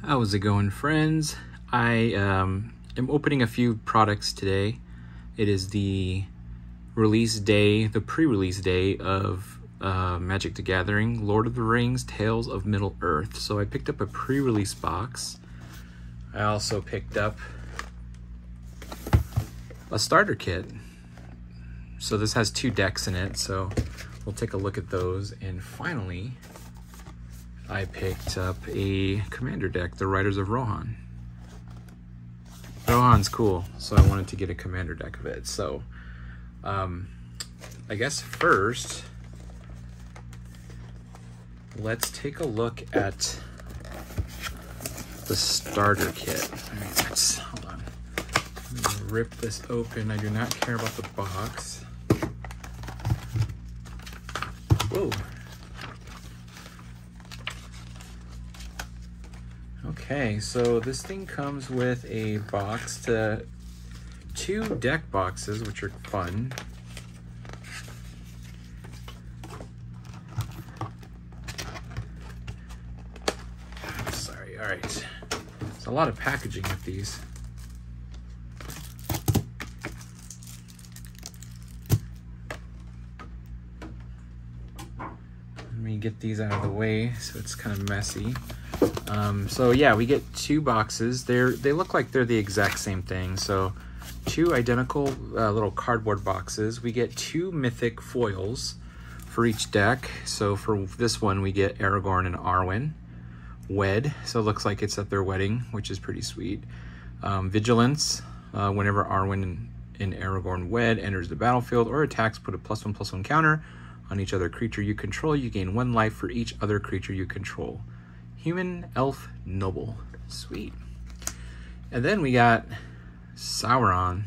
How's it going, friends? I am opening a few products today. It is the release day, the pre-release day of Magic the Gathering, Lord of the Rings, Tales of Middle-earth. So I picked up a pre-release box. I also picked up a starter kit. So this has 2 decks in it, so we'll take a look at those. And finally, I picked up a commander deck, the Riders of Rohan. Rohan's cool, so I wanted to get a commander deck of it. So, I guess first, let's take a look at the starter kit. All right, hold on. I'm gonna rip this open. I do not care about the box. Whoa. Okay, so this thing comes with a box to 2 deck boxes, which are fun. Sorry, all right. There's a lot of packaging with these. Let me get these out of the way so it's kind of messy. So yeah, we get 2 boxes. They look like they're the exact same thing. So 2 identical little cardboard boxes. We get 2 mythic foils for each deck. So for this one, we get Aragorn and Arwen wed. So it looks like it's at their wedding, which is pretty sweet. Vigilance. Whenever Arwen and Aragorn wed enters the battlefield or attacks, put a +1/+1 counter on each other creature you control. You gain 1 life for each other creature you control. Human, elf, noble. Sweet. And then we got Sauron,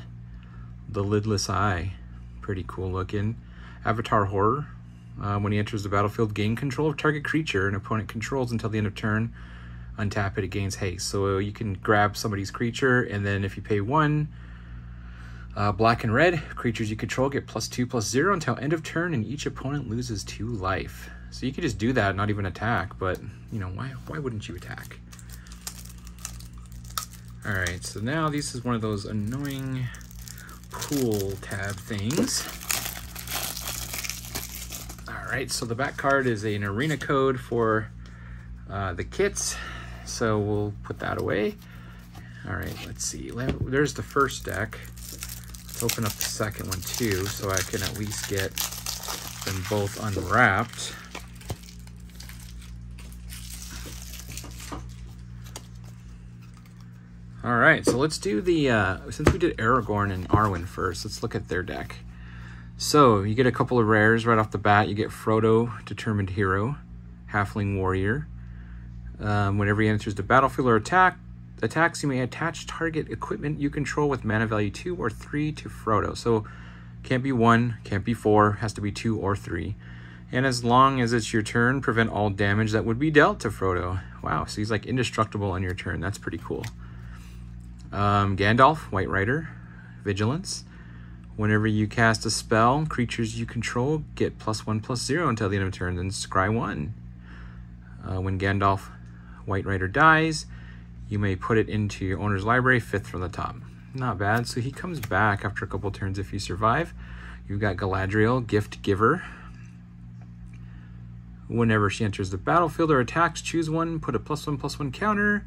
the lidless eye. Pretty cool looking. Avatar horror. When he enters the battlefield, gain control of target creature an opponent controls until the end of turn. Untap it, it gains haste. So you can grab somebody's creature, and then if you pay 1, black and red, creatures you control get +2/+0 until end of turn, and each opponent loses 2 life. So you could just do that, not even attack, but you know, why wouldn't you attack? All right, so now this is one of those annoying pool tab things. All right, so the back card is an arena code for the kits. So we'll put that away. All right, let's see. There's the first deck. Let's open up the second one too, so I can at least get them both unwrapped. All right, so let's do the, since we did Aragorn and Arwen first, let's look at their deck. So you get a couple of rares right off the bat. You get Frodo, Determined Hero, Halfling Warrior. Whenever he enters the battlefield or attacks, you may attach target equipment you control with mana value 2 or 3 to Frodo. So can't be 1, can't be 4, has to be 2 or 3. And as long as it's your turn, prevent all damage that would be dealt to Frodo. Wow, so he's like indestructible on your turn. That's pretty cool. Gandalf, White Rider, Vigilance. Whenever you cast a spell, creatures you control get +1/+0 until the end of turn, then scry 1. When Gandalf, White Rider dies, you may put it into your owner's library, 5th from the top. Not bad. So he comes back after a couple turns if you survive. You've got Galadriel, Gift Giver. Whenever she enters the battlefield or attacks, choose 1, put a +1/+1 counter,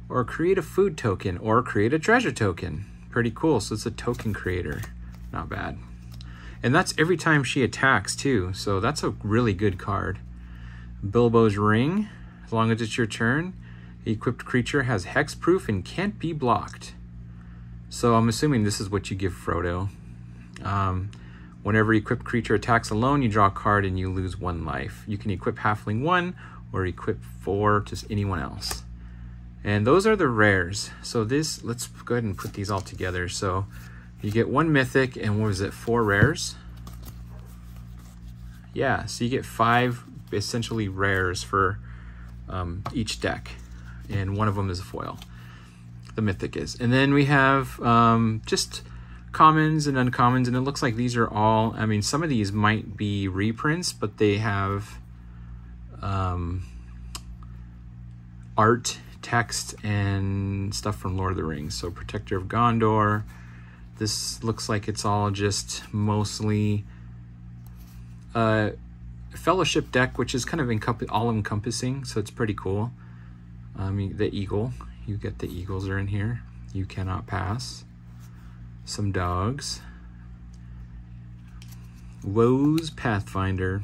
or create a food token, or create a treasure token. Pretty cool. So it's a token creator. Not bad. And that's every time she attacks too. So that's a really good card. Bilbo's Ring. As long as it's your turn, the equipped creature has hexproof and can't be blocked. So I'm assuming this is what you give Frodo. Whenever equipped creature attacks alone, you draw a card and you lose 1 life. You can equip Halfling 1 or equip 4 to anyone else. And those are the rares. So this, let's go ahead and put these all together. So you get 1 mythic and what was it, 4 rares? Yeah, so you get 5 essentially rares for each deck. And one of them is a foil. The mythic is. And then we have just commons and uncommons, and it looks like these are all, I mean, some of these might be reprints, but they have art text and stuff from Lord of the Rings. So Protector of Gondor. This looks like it's all just mostly Fellowship deck, which is kind of all-encompassing, so it's pretty cool. The eagle, you get the eagles are in here. You cannot pass. Some dogs. Woes Pathfinder.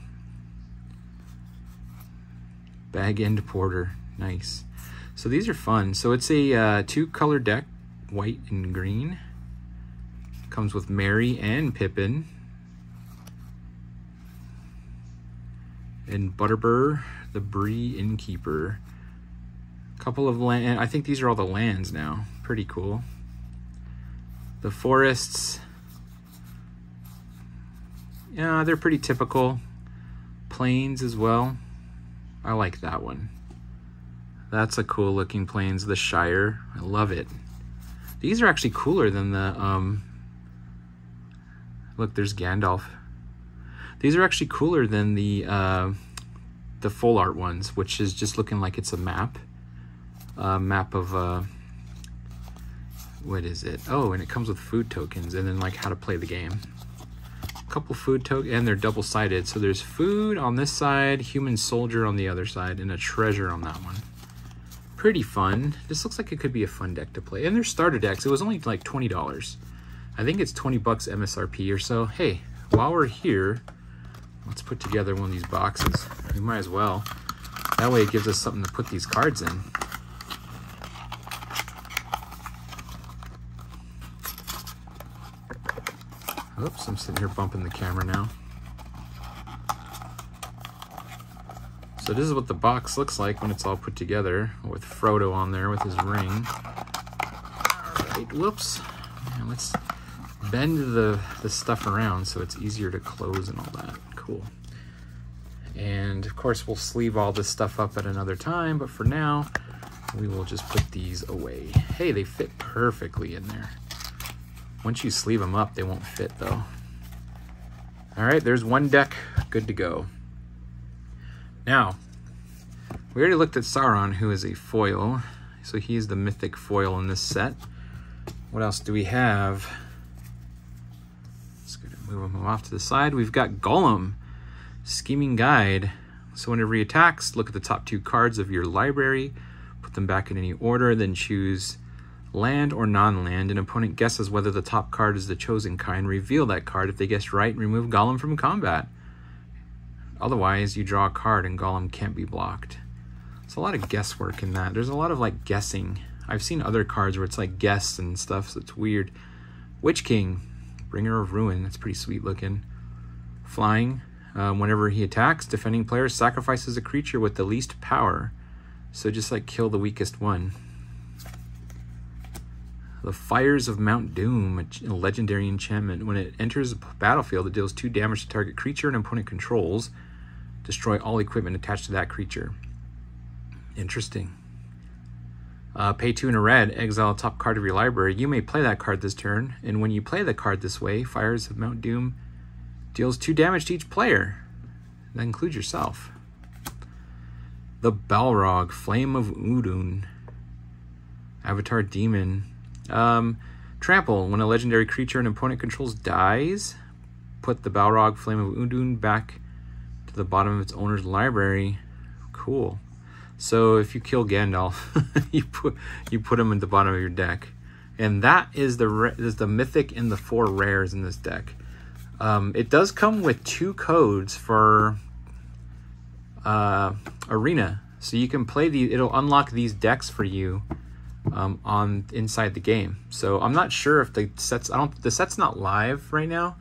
Bag End Porter, nice. So these are fun. So it's a 2-color deck, white and green. Comes with Merry and Pippin. And Butterbur, the Bree Innkeeper. Couple of land. I think these are all the lands now. Pretty cool. The forests. Yeah, they're pretty typical. Plains as well. I like that one. That's a cool looking plains. The Shire. I love it. These are actually cooler than the look, there's Gandalf. These are actually cooler than the full art ones, which is just looking like it's a map. Map of what is it? Oh, and it comes with food tokens and then like how to play the game. A couple food tokens, and they're double-sided. So there's food on this side, human soldier on the other side, and a treasure on that one. Pretty fun. This looks like it could be a fun deck to play. And there's starter decks. It was only like $20. I think it's 20 bucks MSRP or so. Hey, while we're here, let's put together one of these boxes. We might as well. That way it gives us something to put these cards in. Oops, I'm sitting here bumping the camera now. So this is what the box looks like when it's all put together, with Frodo on there with his ring. All right, whoops. And let's bend the stuff around so it's easier to close and all that. Cool. And of course we'll sleeve all this stuff up at another time, but for now we will just put these away. Hey, they fit perfectly in there. Once you sleeve them up, they won't fit though. All right, there's one deck, good to go. Now, we already looked at Sauron, who is a foil. So he is the mythic foil in this set. What else do we have? Let's go ahead and move him off to the side. We've got Gollum, Scheming Guide. So whenever he attacks, look at the top 2 cards of your library, put them back in any order, then choose land or non-land. An opponent guesses whether the top card is the chosen kind. Reveal that card. If they guess right, remove Gollum from combat. Otherwise, you draw a card and Gollum can't be blocked. There's a lot of guesswork in that. There's a lot of like guessing. I've seen other cards where it's like guess and stuff, so it's weird. Witch King, Bringer of Ruin. That's pretty sweet looking. Flying. Whenever he attacks, defending player sacrifices a creature with the least power. So just like kill the weakest one. The Fires of Mount Doom, a legendary enchantment. When it enters the battlefield, it deals 2 damage to target creature an opponent controls. Destroy all equipment attached to that creature. Interesting. Pay 2 and a red, exile a top card of your library. You may play that card this turn, and when you play the card this way, Fires of Mount Doom deals 2 damage to each player. That includes yourself. The Balrog, Flame of Udun. Avatar Demon. Trample. When a legendary creature an opponent controls dies, put the Balrog, Flame of Udun back to the bottom of its owner's library. Cool. So if you kill Gandalf, you put him at the bottom of your deck, and that is the mythic and the 4 rares in this deck. It does come with 2 codes for Arena, so you can play these. It'll unlock these decks for you on inside the game. So I'm not sure if the set's not live right now,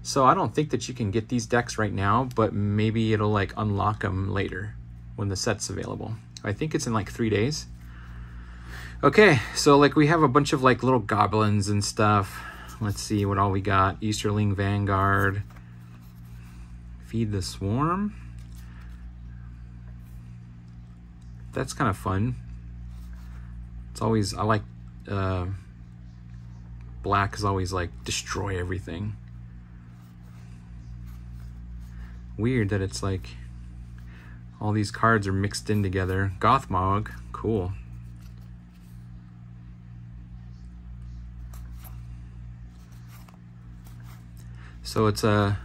so I don't think that you can get these decks right now, but maybe it'll like unlock them later when the set's available. I think it's in like 3 days. Okay, so like we have a bunch of like little goblins and stuff. Let's see what all we got. Easterling Vanguard. Feed the Swarm. That's kind of fun. It's always, I like, black is always like destroy everything. Weird that it's like all these cards are mixed in together. Gothmog, cool. So it's a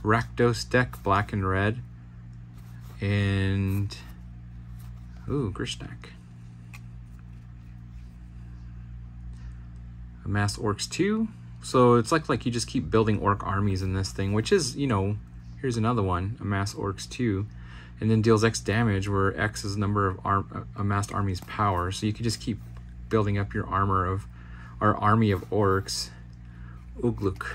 Rakdos deck, black and red. And, ooh, Grishnak. Amass Orcs 2. So it's like you just keep building Orc armies in this thing, which is, you know, here's another one, Amass Orcs 2. And then deals X damage, where X is the number of amassed armies power. So you can just keep building up your armor of, our army of Orcs. Ugluk.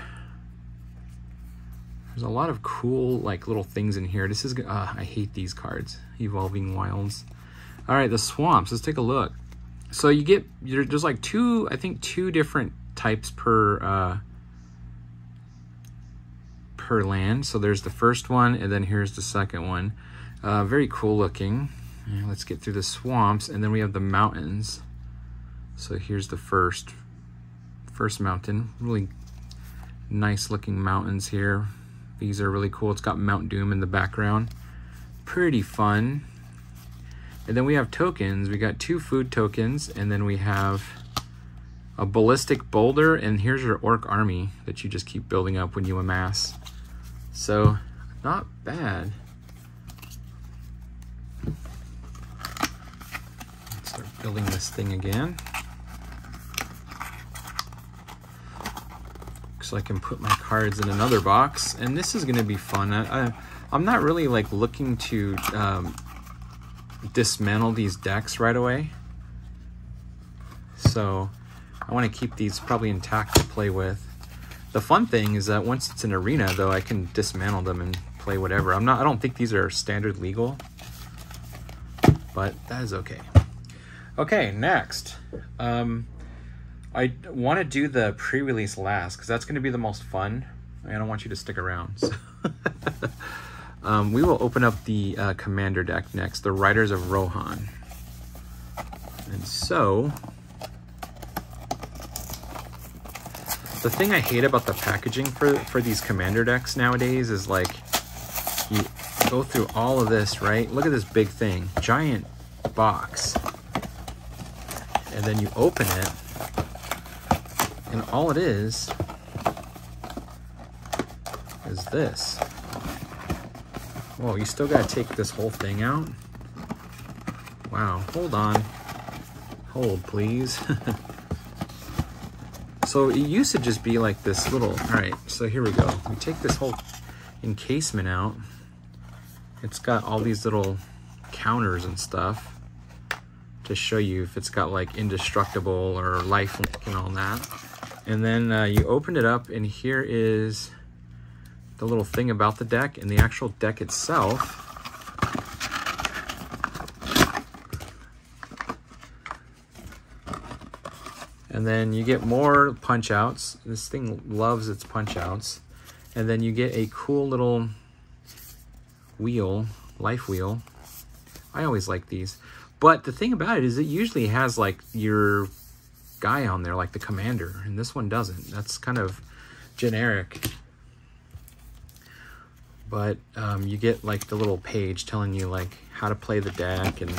There's a lot of cool, like, little things in here. This is, I hate these cards. Evolving Wilds. All right, the swamps. Let's take a look. So you get, there's like two different types per land. So there's the first one, and then here's the second one. Very cool looking. Let's get through the swamps, and then we have the mountains. So here's the first mountain. Really nice looking mountains here. These are really cool. It's got Mount Doom in the background. Pretty fun. And then we have tokens. We got 2 food tokens, and then we have a ballistic boulder, and here's your orc army that you just keep building up when you amass. So, not bad. Let's start building this thing again. So I can put my cards in another box, and this is going to be fun. I'm not really like looking to dismantle these decks right away, so I want to keep these probably intact to play with. The fun thing is that once it's an arena, though, I can dismantle them and play whatever. I don't think these are standard legal, but that is okay. Okay, next. I want to do the pre-release last, because that's going to be the most fun. I don't want you to stick around. So we will open up the commander deck next, the Riders of Rohan. And so, the thing I hate about the packaging for these commander decks nowadays is, like, you go through all of this, right? Look at this big thing, giant box. And then you open it, and all it is this. Whoa, you still gotta take this whole thing out? Wow, hold on. Hold, please. So it used to just be like this little, all right, so here we go. We take this whole encasement out. It's got all these little counters and stuff to show you if it's got like indestructible or lifelink and all that. And then you open it up, and here is the little thing about the deck and the actual deck itself. And then you get more punch outs. This thing loves its punch outs. And then you get a cool little wheel, life wheel. I always like these. But the thing about it is it usually has like your guy on there, like the commander, and this one doesn't. That's kind of generic. But you get like the little page telling you like how to play the deck and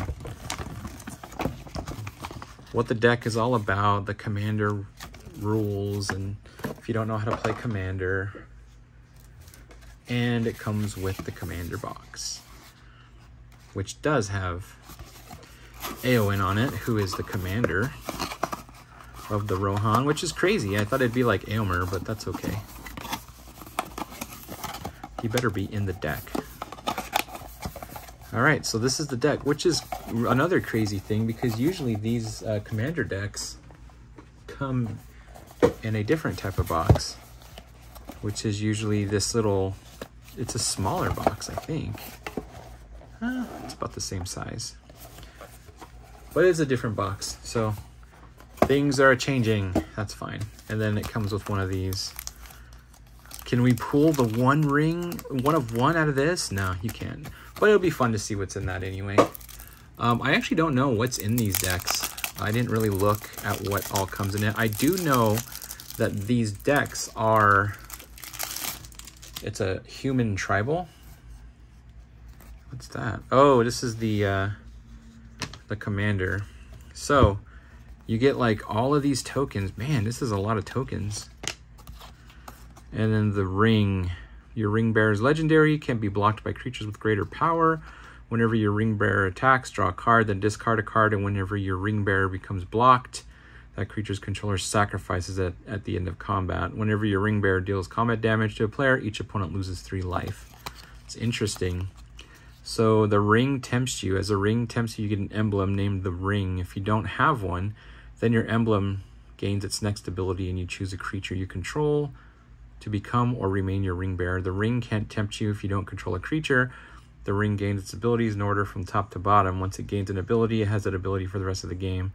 what the deck is all about, the commander rules, and if you don't know how to play commander. And it comes with the commander box, which does have Eowyn on it, who is the commander of the Rohan, which is crazy. I thought it'd be like Eomer, but that's okay. He better be in the deck. All right, so this is the deck, which is another crazy thing, because usually these commander decks come in a different type of box, which is usually this little, it's a smaller box, I think. It's about the same size, but it's a different box, so things are changing. That's fine. And then it comes with one of these. Can we pull the one of one out of this? No, you can't. But it'll be fun to see what's in that anyway. I actually don't know what's in these decks. I didn't really look at what all comes in it. I do know that these decks are, it's a human tribal. What's that? Oh, this is the commander. So you get like all of these tokens. Man, this is a lot of tokens. And then the ring. Your ring bearer is legendary, can be blocked by creatures with greater power. Whenever your ring bearer attacks, draw a card, then discard a card, and whenever your ring bearer becomes blocked, that creature's controller sacrifices it at the end of combat. Whenever your ring bearer deals combat damage to a player, each opponent loses 3 life. It's interesting. So the ring tempts you. As a ring tempts you, you get an emblem named the ring. If you don't have one, then your emblem gains its next ability and you choose a creature you control to become or remain your ring bearer. The ring can't tempt you if you don't control a creature. The ring gains its abilities in order from top to bottom. Once it gains an ability, it has that ability for the rest of the game.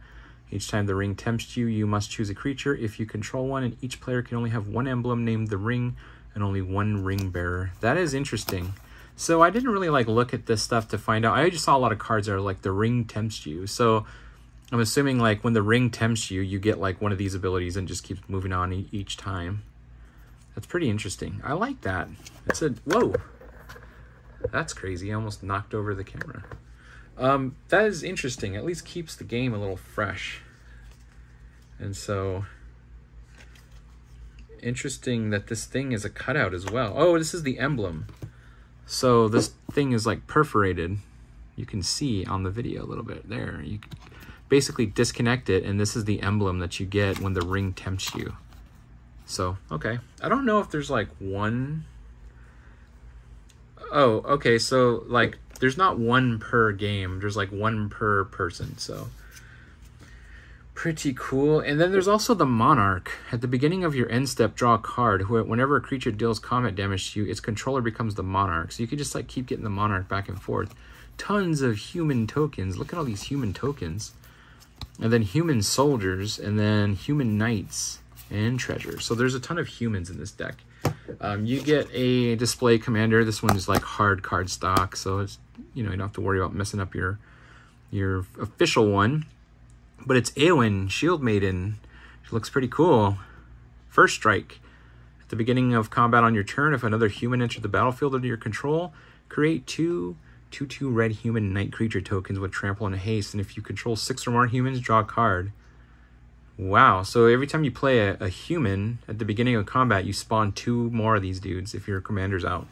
Each time the ring tempts you, you must choose a creature if you control one, and each player can only have one emblem named the ring and only one ring bearer. That is interesting. So I didn't really like look at this stuff to find out. I just saw a lot of cards that are like the ring tempts you. So I'm assuming like when the ring tempts you, you get like one of these abilities and just keeps moving on each time. That's pretty interesting. I like that. It's a, whoa. That's crazy. I almost knocked over the camera. That is interesting. At least keeps the game a little fresh. And so, interesting that this thing is a cutout as well. Oh, this is the emblem. So this thing is like perforated. You can see on the video a little bit there. You can basically disconnect it, and this is the emblem that you get when the ring tempts you. So, okay. I don't know if there's like one... Oh, okay, so like there's not one per game. There's like one per person, so pretty cool. And then there's also the Monarch. At the beginning of your end step, draw a card. Whenever a creature deals combat damage to you, its controller becomes the Monarch. So you can just like keep getting the Monarch back and forth. Tons of human tokens. Look at all these human tokens. And then human soldiers, and then human knights and treasure. So there's a ton of humans in this deck. You get a display commander. This one is like hard card stock, so it's, you know, you don't have to worry about messing up your official one. But it's Eowyn, Shield Maiden. She looks pretty cool. First strike. At the beginning of combat on your turn, if another human enters the battlefield under your control, create 2/2 red human knight creature tokens with trample and haste. And if you control 6 or more humans, draw a card. Wow, so every time you play a human at the beginning of combat, you spawn 2 more of these dudes if your commander's out.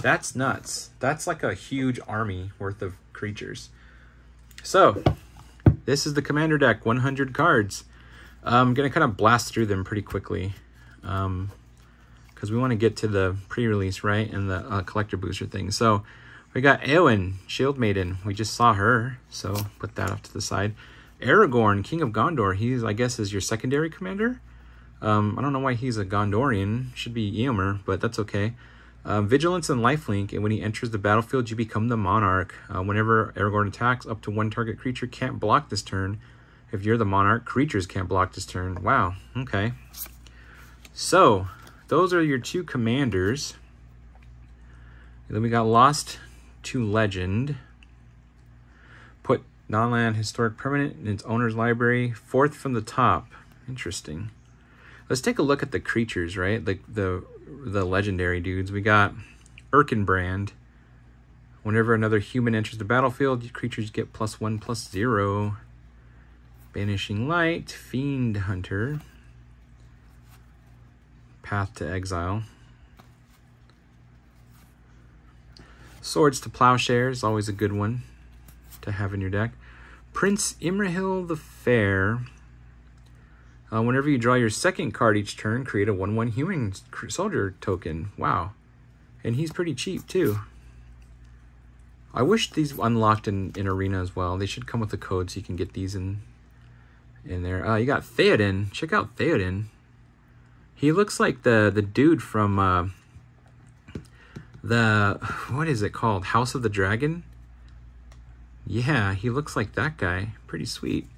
That's nuts. That's like a huge army worth of creatures. So, this is the commander deck, 100 cards. I'm going to kind of blast through them pretty quickly because we want to get to the pre-release, right, and the collector booster thing. So, we got Eowyn, Shield Maiden. We just saw her, so put that off to the side. Aragorn, King of Gondor, he's, I guess, is your secondary commander. I don't know why he's a Gondorian. Should be Eomer, but that's okay. Vigilance and Lifelink, and when he enters the battlefield, you become the Monarch. Whenever Aragorn attacks, up to 1 target creature can't block this turn. If you're the Monarch, creatures can't block this turn. Wow, okay. So, those are your 2 commanders. And then we got Lost to Legend. Put non-land historic permanent in its owner's library, 4th from the top. Interesting. Let's take a look at the creatures, right? Like the legendary dudes. We got Erkenbrand. Whenever another human enters the battlefield, creatures get +1/+0. Banishing Light, Fiend Hunter, Path to Exile. Swords to Plowshares, always a good one to have in your deck. Prince Imrahil the Fair. Whenever you draw your 2nd card each turn, create a 1/1 human soldier token. Wow. And he's pretty cheap too. I wish these unlocked in Arena as well. They should come with a code so you can get these in there. You got Theoden. Check out Theoden. He looks like the dude from what is it called? House of the Dragon? Yeah, he looks like that guy. Pretty sweet.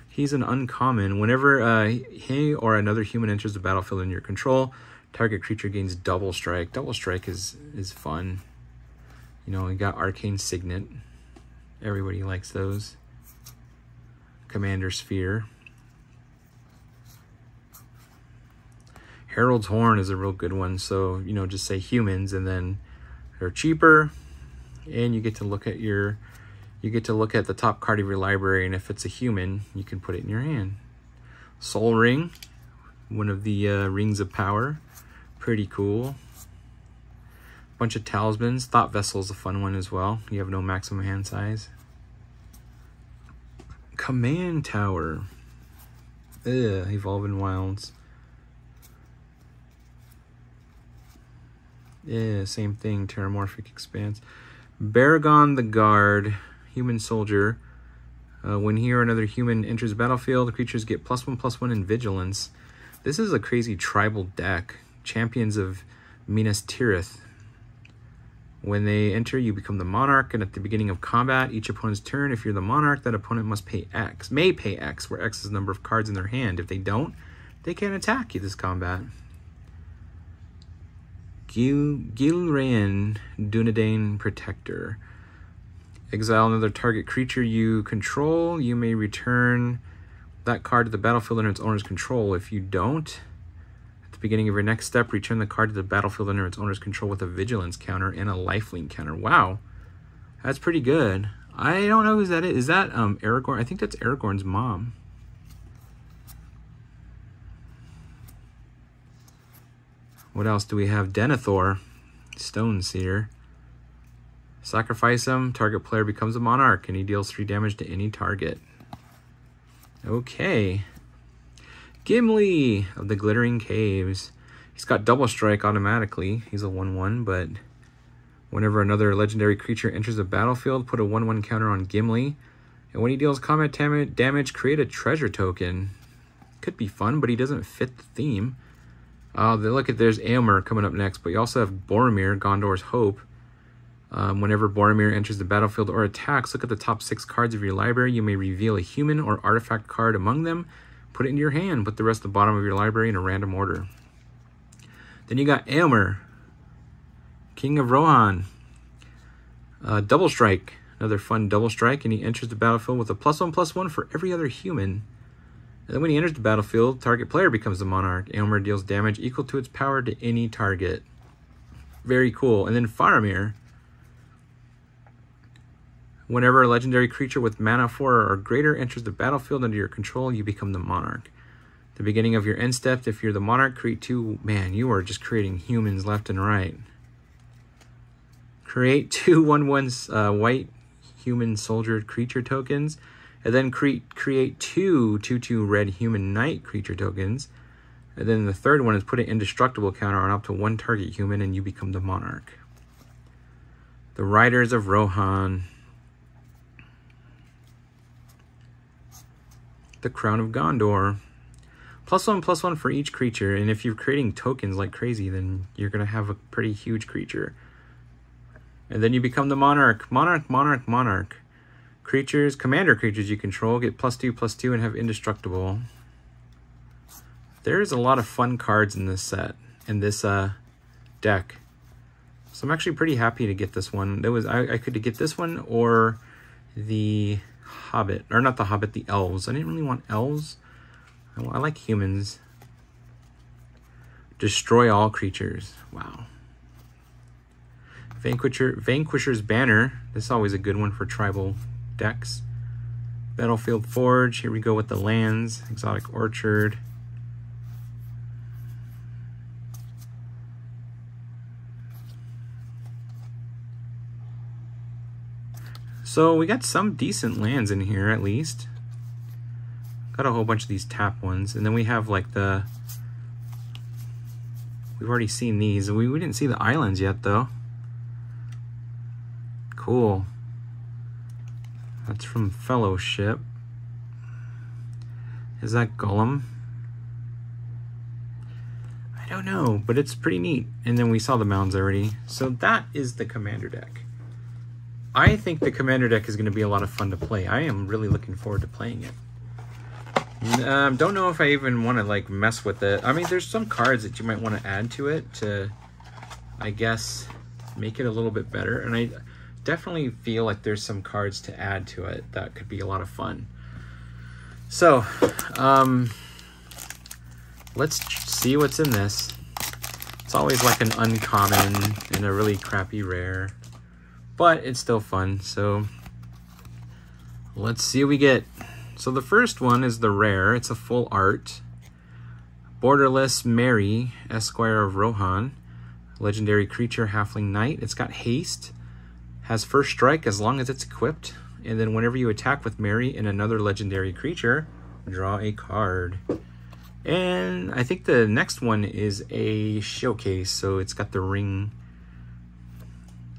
He's an uncommon. Whenever he or another human enters the battlefield in your control, target creature gains double strike. Double strike is fun. You know, we got Arcane Signet. Everybody likes those. Commander Sphere. Herald's Horn is a real good one. So, you know, just say humans and then they're cheaper. And you get to look at the top card of your library, and if it's a human, you can put it in your hand. Soul Ring, one of the rings of power. Pretty cool. Bunch of talismans. Thought Vessel is a fun one as well. You have no maximum hand size. Command Tower. Evolving Wilds. Yeah, same thing. Terramorphic Expanse. Baragon the Guard. Human Soldier. When he or another human enters the battlefield, the creatures get +1/+1 in Vigilance. This is a crazy tribal deck. Champions of Minas Tirith. When they enter, you become the monarch, and at the beginning of combat, each opponent's turn, if you're the monarch, that opponent must pay X. May pay X, where X is the number of cards in their hand. If they don't, they can't attack you this combat. Gilraen Dunedain Protector. Exile another target creature you control. You may return that card to the battlefield under its owner's control. If you don't, at the beginning of your next step, return the card to the battlefield under its owner's control with a vigilance counter and a lifelink counter. Wow, that's pretty good. I don't know who that is. Is that Aragorn? I think that's Aragorn's mom. What else do we have? Denethor, Stone Seer. Sacrifice him, target player becomes a monarch, and he deals 3 damage to any target. Okay. Gimli of the Glittering Caves. He's got double strike automatically. He's a 1/1, but whenever another legendary creature enters the battlefield, put a 1/1 counter on Gimli. And when he deals combat damage, create a treasure token. Could be fun, but he doesn't fit the theme. Look at, there's Éomer coming up next, but you also have Boromir, Gondor's Hope. Whenever Boromir enters the battlefield or attacks, look at the top 6 cards of your library. You may reveal a human or artifact card among them, put it into your hand, put the rest at the bottom of your library in a random order. Then you got Éomer, King of Rohan. Double Strike, another fun double strike, and he enters the battlefield with a +1/+1 for every other human. And then when he enters the battlefield, target player becomes the monarch. Éomer deals damage equal to its power to any target. Very cool. And then Faramir. Whenever a legendary creature with mana 4 or greater enters the battlefield under your control, you become the monarch. At the beginning of your end step, if you're the monarch, create 2. Man, you are just creating humans left and right. Create 2 1/1 white human soldier creature tokens, and then create 2 2/2 red human knight creature tokens. And then the third one is put an indestructible counter on up to 1 target human, and you become the monarch. The Riders of Rohan. The Crown of Gondor. +1/+1 for each creature, and if you're creating tokens like crazy, then you're going to have a pretty huge creature. And then you become the monarch. Monarch. Creatures, commander creatures you control get +2/+2 and have indestructible. There's a lot of fun cards in this set, in this deck. So I'm actually pretty happy to get this one. I could get this one or the Hobbit, or not the Hobbit, the elves. I didn't really want elves. I like humans. Destroy all creatures. Wow. Vanquisher's Banner. This is always a good one for tribal decks. Battlefield Forge. Here we go with the lands. Exotic Orchard. So we got some decent lands in here, at least. Got a whole bunch of these tap ones. And then we have like the... We've already seen these. We didn't see the islands yet, though. Cool. That's from Fellowship. Is that Gollum? I don't know, but it's pretty neat. And then we saw the mounds already. So that is the Commander deck. I think the Commander deck is going to be a lot of fun to play. I am really looking forward to playing it. Don't know if I even want to like mess with it. I mean, there's some cards that you might want to add to it to, I guess, make it a little bit better. And I definitely feel like there's some cards to add to it that could be a lot of fun. So, let's see what's in this. It's always like an uncommon and a really crappy rare. But it's still fun, so let's see what we get. So the first one is the rare. It's a full art. Borderless Mary, Esquire of Rohan. Legendary creature, Halfling Knight. It's got haste. Has first strike as long as it's equipped. And then whenever you attack with Mary and another legendary creature, draw a card. And I think the next one is a showcase, so it's got the ring.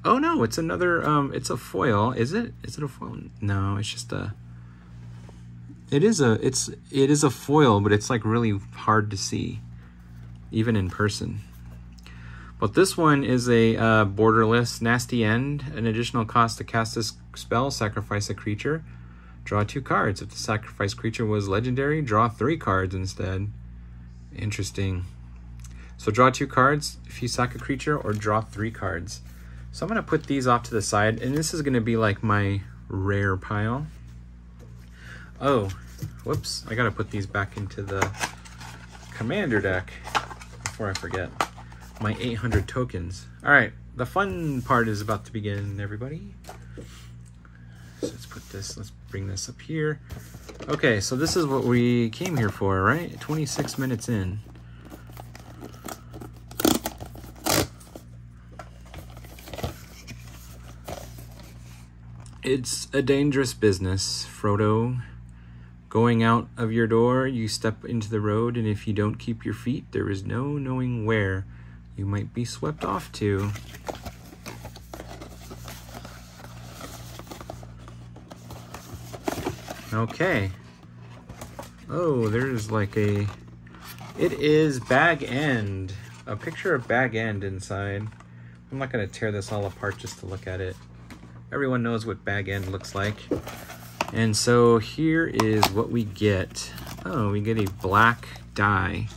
Oh no, it's another, it's a foil. Is it? Is it a foil? No, it's just a... It is a foil, but it's like really hard to see, even in person. But this one is a borderless Nasty End. An additional cost to cast this spell, sacrifice a creature, draw 2 cards. If the sacrificed creature was legendary, draw 3 cards instead. Interesting. So draw 2 cards if you sack a creature, or draw 3 cards. So I'm gonna put these off to the side, and this is gonna be like my rare pile. Oh, whoops, I gotta put these back into the commander deck before I forget. My 800 tokens. All right, the fun part is about to begin, everybody. So let's bring this up here. Okay, so this is what we came here for, right? 26 minutes in. It's a dangerous business, Frodo. Going out of your door, you step into the road, and if you don't keep your feet, there is no knowing where you might be swept off to. Okay. Oh, there's like a... It is Bag End. A picture of Bag End inside. I'm not going to tear this all apart just to look at it. Everyone knows what Bag End looks like. And so here is what we get. Oh, we get a black die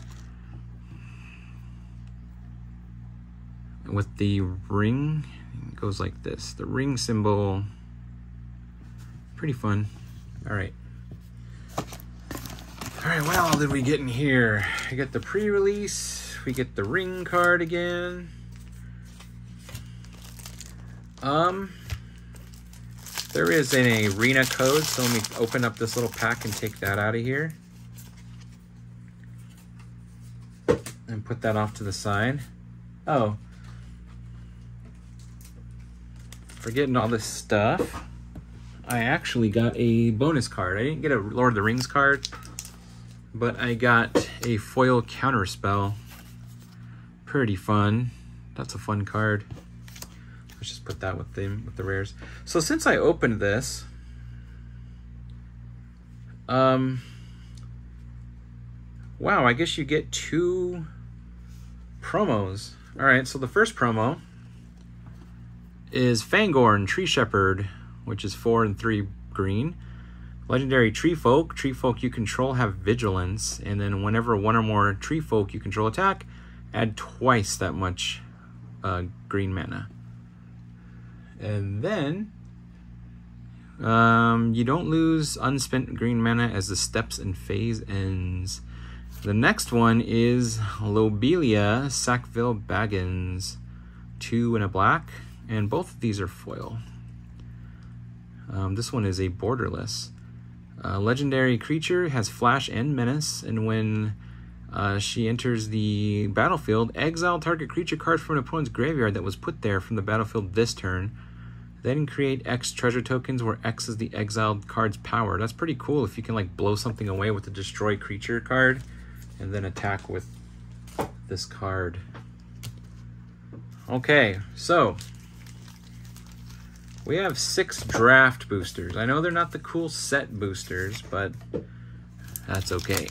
with the ring. It goes like this. The ring symbol. Pretty fun. All right. All right, what all did we get in here? We get the pre-release. We get the ring card again. There is an arena code, so let me open up this little pack and take that out of here. And put that off to the side. Oh. Forgetting all this stuff, I actually got a bonus card. I didn't get a Lord of the Rings card, but I got a foil counterspell. Pretty fun. That's a fun card. Let's just put that with the rares. So since I opened this, wow, I guess you get 2 promos. All right, so the first promo is Fangorn, Tree Shepherd, which is 4 and 3 green. Legendary Tree Folk. Tree Folk you control have Vigilance, and then whenever 1 or more Tree Folk you control attack, add twice that much green mana. And then you don't lose unspent green mana as the steps and phase ends. The next one is Lobelia, Sackville Baggins, 2 and a black, and both of these are foil. This one is a borderless. Legendary creature, has flash and menace, and when she enters the battlefield, exile target creature card from an opponent's graveyard that was put there from the battlefield this turn. Then create X treasure tokens where X is the exiled card's power. That's pretty cool if you can like blow something away with the destroy creature card and then attack with this card. Okay, so we have 6 draft boosters. I know they're not the cool set boosters, but that's okay.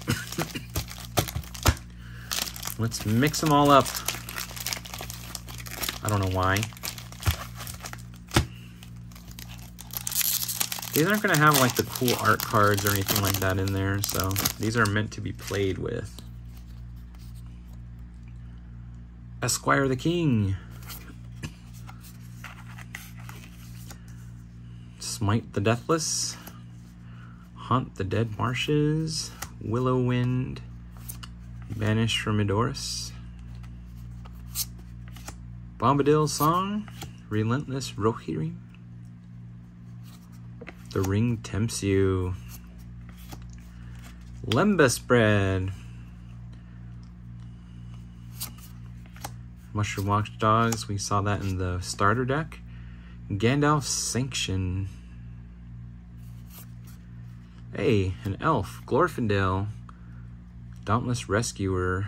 Let's mix them all up. I don't know why. These aren't going to have like the cool art cards or anything like that in there, so these are meant to be played with. Esquire the King. Smite the Deathless. Haunt the Dead Marshes. Willow Wind. Banish from Midorus. Bombadil Song. Relentless Rohirrim. The Ring Tempts You. Lemba Spread. Mushroom Watchdogs, we saw that in the starter deck. Gandalf's Sanction. Hey, an elf. Glorfindel. Dauntless Rescuer.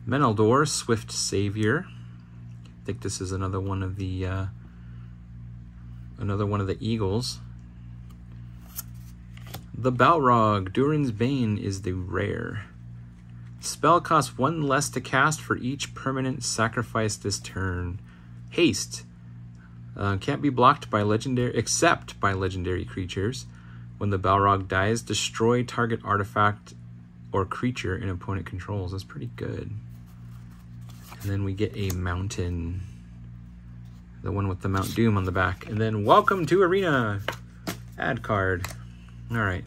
Meneldor, Swift Savior. I think this is another one of the eagles. The Balrog, Durin's Bane is the rare. Spell costs 1 less to cast for each permanent sacrifice this turn. Haste. Can't be blocked by legendary, except by legendary creatures. When the Balrog dies, destroy target artifact or creature an opponent controls. That's pretty good. And then we get a mountain. The one with the Mount Doom on the back. And then Welcome to Arena. Add card. Alright.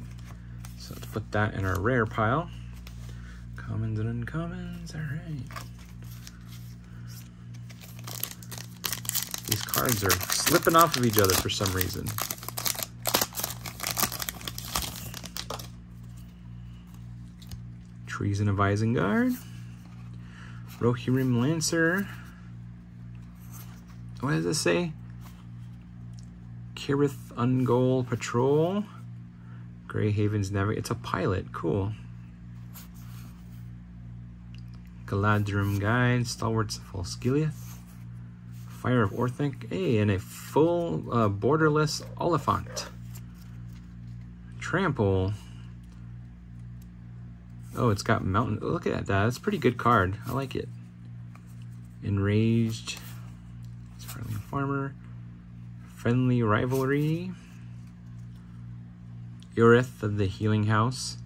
So let's put that in our rare pile. Commons and uncommons. Alright. These cards are slipping off of each other for some reason. Treason of Isengard. Rohirrim Lancer. What does this say? Kirith Ungol Patrol. Greyhaven's Navigator. It's a pilot. Cool. Galadrim Guide. Stalwarts of Osgiliath. Fire of Orthanc. Hey, and a full borderless Oliphant. Trample. Oh, it's got mountain. Look at that. That's a pretty good card. I like it. Enraged. Friendly Farmer. Friendly Rivalry. Urith of the Healing House.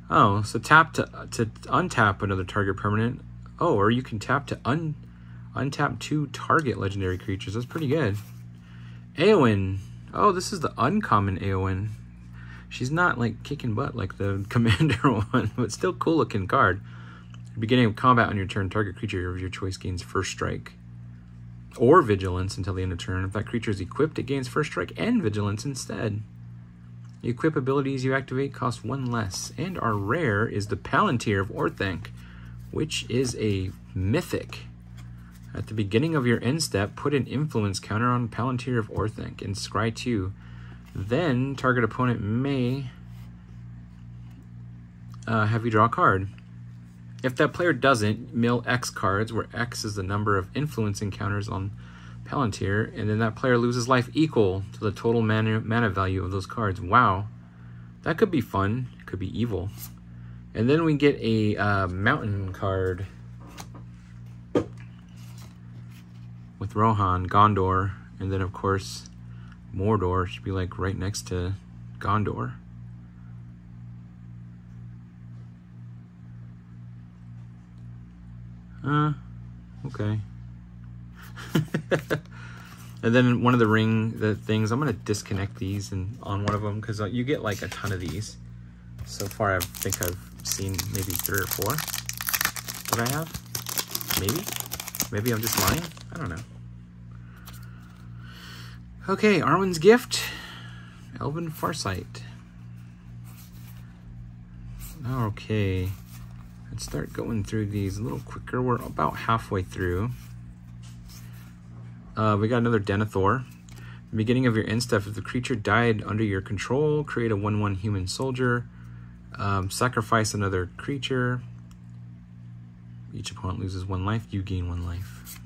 Oh, so tap to untap another target permanent. Oh, or you can tap to untap 2 target legendary creatures. That's pretty good. Eowyn. Oh, this is the uncommon Eowyn. She's not like kicking butt like the commander one, but still cool looking card. Beginning of combat on your turn, target creature of your choice gains first strike or vigilance until the end of turn. If that creature is equipped, it gains first strike and vigilance instead. The equip abilities you activate cost 1 less, and our rare is the Palantir of Orthanc, which is a mythic. At the beginning of your end step, put an influence counter on Palantir of Orthanc and scry 2. Then, target opponent may have you draw a card. If that player doesn't, mill X cards, where X is the number of influence encounters on Palantir, and then that player loses life equal to the total mana value of those cards. Wow. That could be fun. It could be evil. And then we get a mountain card with Rohan, Gondor, and then of course Mordor should be like right next to Gondor. Okay. And then one of the things, I'm going to disconnect these and on one of them because you get like a ton of these. So far, I think I've seen maybe 3 or 4 that I have. Maybe I'm just lying. I don't know. Okay, Arwen's Gift, Elven Farsight. Okay, let's start going through these a little quicker. We're about halfway through. We got another Denethor. The beginning of your end step, if the creature died under your control, create a 1/1 human soldier. Sacrifice another creature. Each opponent loses 1 life. You gain 1 life.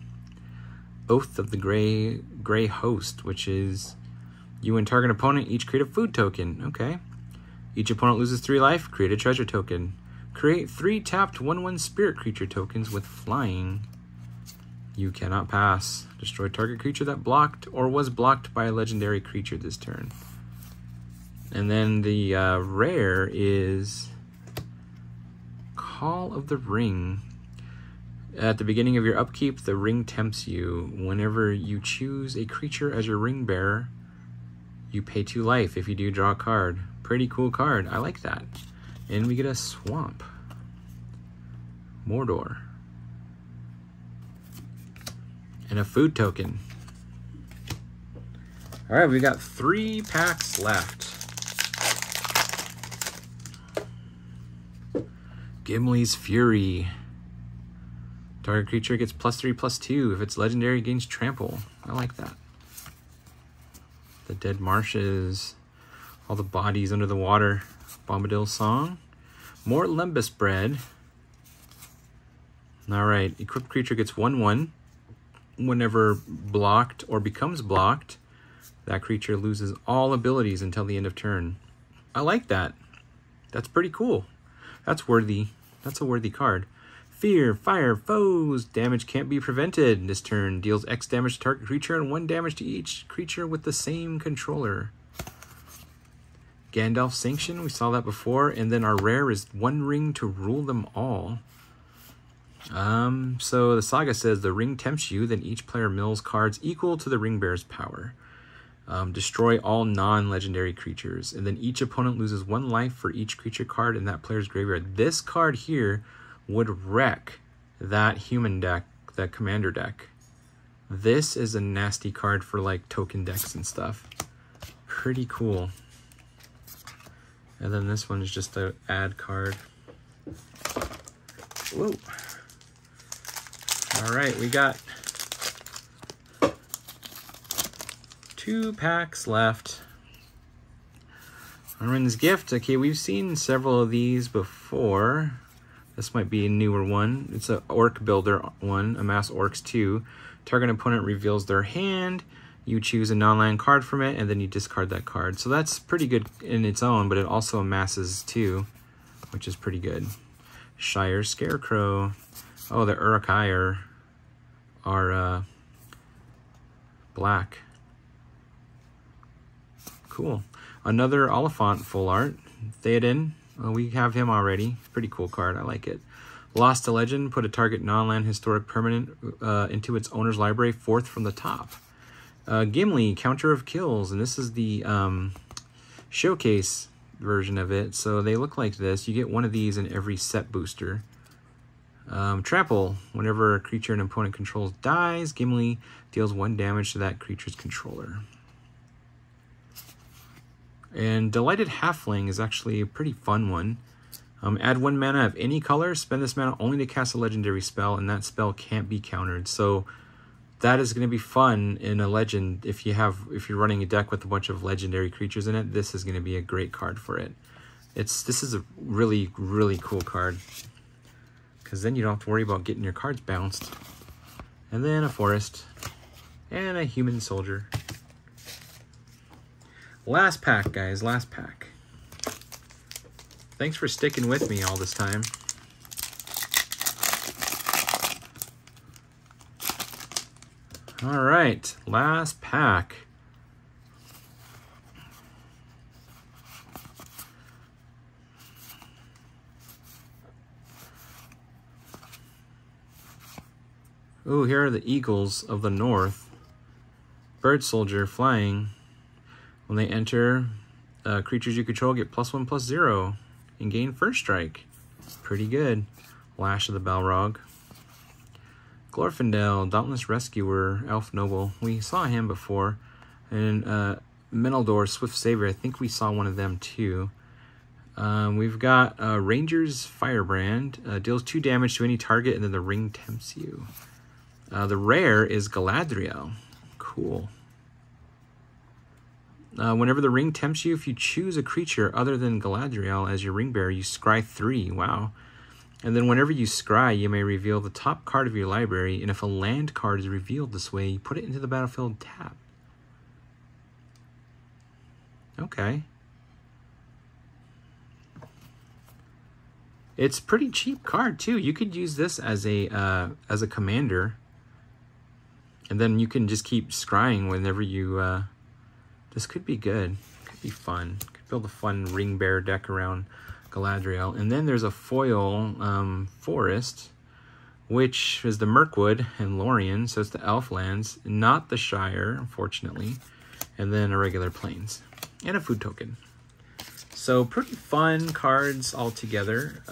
Oath of the Grey Host, which is you and target opponent each create a food token. Okay. Each opponent loses 3 life. Create a treasure token. Create 3 tapped 1/1 spirit creature tokens with flying. You cannot pass. Destroy target creature that blocked or was blocked by a legendary creature this turn. And then the rare is Call of the Ring. At the beginning of your upkeep, the ring tempts you. Whenever you choose a creature as your ring bearer, you pay 2 life. If you do, draw a card. Pretty cool card. I like that. And we get a swamp. Mordor. And a food token. All right, we got 3 packs left. Gimli's Fury. Target creature gets +3/+2. If it's legendary, it gains trample. I like that. The Dead Marshes. All the bodies under the water. Bombadil Song. More Lembas Bread. Alright, equipped creature gets 1/1. Whenever blocked or becomes blocked, that creature loses all abilities until the end of turn. I like that. That's pretty cool. That's worthy. That's a worthy card. Fear, Fire, Foes. Damage can't be prevented. This turn deals X damage to target creature and 1 damage to each creature with the same controller. Gandalf Sanction, we saw that before. And then our rare is 1 ring to rule them all. So the saga says the ring tempts you, then each player mills cards equal to the ring bearer's power. Destroy all non-legendary creatures, and then each opponent loses 1 life for each creature card in that player's graveyard. This card here would wreck that human deck, that commander deck. This is a nasty card for like token decks and stuff. Pretty cool. And then this one is just an add card. Whoa. All right, we got 2 packs left. Armin's Gift. Okay, we've seen several of these before. This might be a newer one. It's an Orc Builder one, Amass Orcs 2. Target opponent reveals their hand. You choose a non-land card from it, and then you discard that card. So that's pretty good in its own, but it also amasses 2, which is pretty good. Shire Scarecrow. Oh, the Uruk-hai are black. Cool. Another Oliphant full art. Theoden. We have him already. Pretty cool card. I like it. Lost to Legend. Put a target non-land historic permanent into its owner's library, 4th from the top. Gimli. Counter of Kills. And this is the showcase version of it. So they look like this. You get 1 of these in every set booster. Trample. Whenever a creature an opponent controls dies, Gimli deals 1 damage to that creature's controller. And Delighted Halfling is actually a pretty fun one. Add 1 mana of any color. Spend this mana only to cast a legendary spell, and that spell can't be countered. So that is going to be fun in a legend. If you're running a deck with a bunch of legendary creatures in it, this is going to be a great card for it. This is a really, really cool card, because then you don't have to worry about getting your cards bounced. And then a forest and a human soldier. Last pack, guys, last pack. Thanks for sticking with me all this time. All right, last pack. Ooh, here are the Eagles of the North. Bird Soldier, flying. When they enter, creatures you control get +1/+0 and gain first strike. Pretty good. Lash of the Balrog. Glorfindel, Dauntless Rescuer, Elf Noble. We saw him before. And Menaldor, Swift Savior. I think we saw one of them too. We've got Ranger's Firebrand. Deals 2 damage to any target, and then the ring tempts you. The rare is Galadriel. Cool. Whenever the ring tempts you, if you choose a creature other than Galadriel as your ring bearer, you scry 3. Wow. And then whenever you scry, you may reveal the top card of your library, and if a land card is revealed this way, you put it into the battlefield tapped. Okay. It's a pretty cheap card too. You could use this as a commander, and then you can just keep scrying whenever you. This could be good. Could be fun. Could build a fun ring bearer deck around Galadriel. And then there's a foil forest, which is the Mirkwood and Lorien, so it's the elf lands, not the Shire, unfortunately. And then a regular plains and a food token. So pretty fun cards altogether.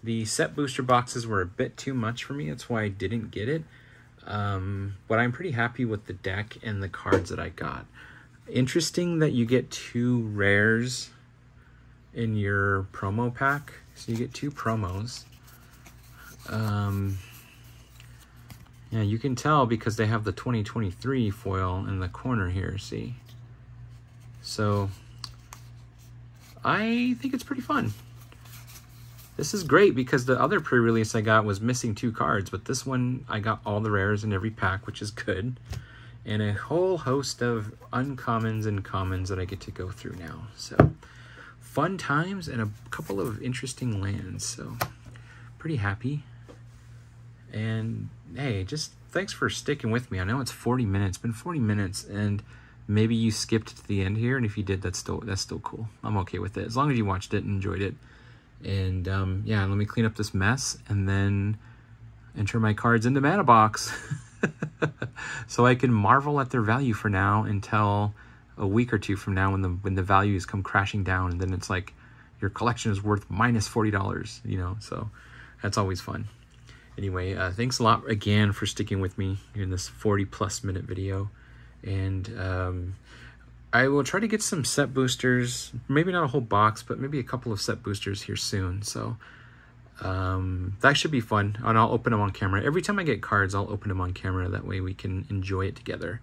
The set booster boxes were a bit too much for me. That's why I didn't get it. But I'm pretty happy with the deck and the cards that I got. Interesting that you get 2 rares in your promo pack. So you get 2 promos. Yeah, you can tell because they have the 2023 foil in the corner here, see? So I think it's pretty fun. This is great because the other pre-release I got was missing 2 cards, but this one I got all the rares in every pack, which is good. And a whole host of uncommons and commons that I get to go through now. So fun times and a couple of interesting lands. So pretty happy. And hey, just thanks for sticking with me. I know it's 40 minutes, it's been 40 minutes, and maybe you skipped to the end here, and if you did, that's still cool. I'm okay with it, as long as you watched it and enjoyed it. And yeah, let me clean up this mess, and then enter my cards in the mana box. So I can marvel at their value for now until a week or 2 from now when the values come crashing down, and then it's like your collection is worth minus $40, you know, so that's always fun. Anyway, thanks a lot again for sticking with me in this 40+ minute video. And I will try to get some set boosters, maybe not a whole box, but maybe a couple of set boosters here soon. So that should be fun, and I'll open them on camera. Every time I get cards, I'll open them on camera. That way we can enjoy it together.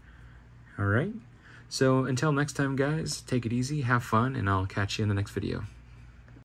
All right? So until next time, guys, take it easy, have fun, and I'll catch you in the next video.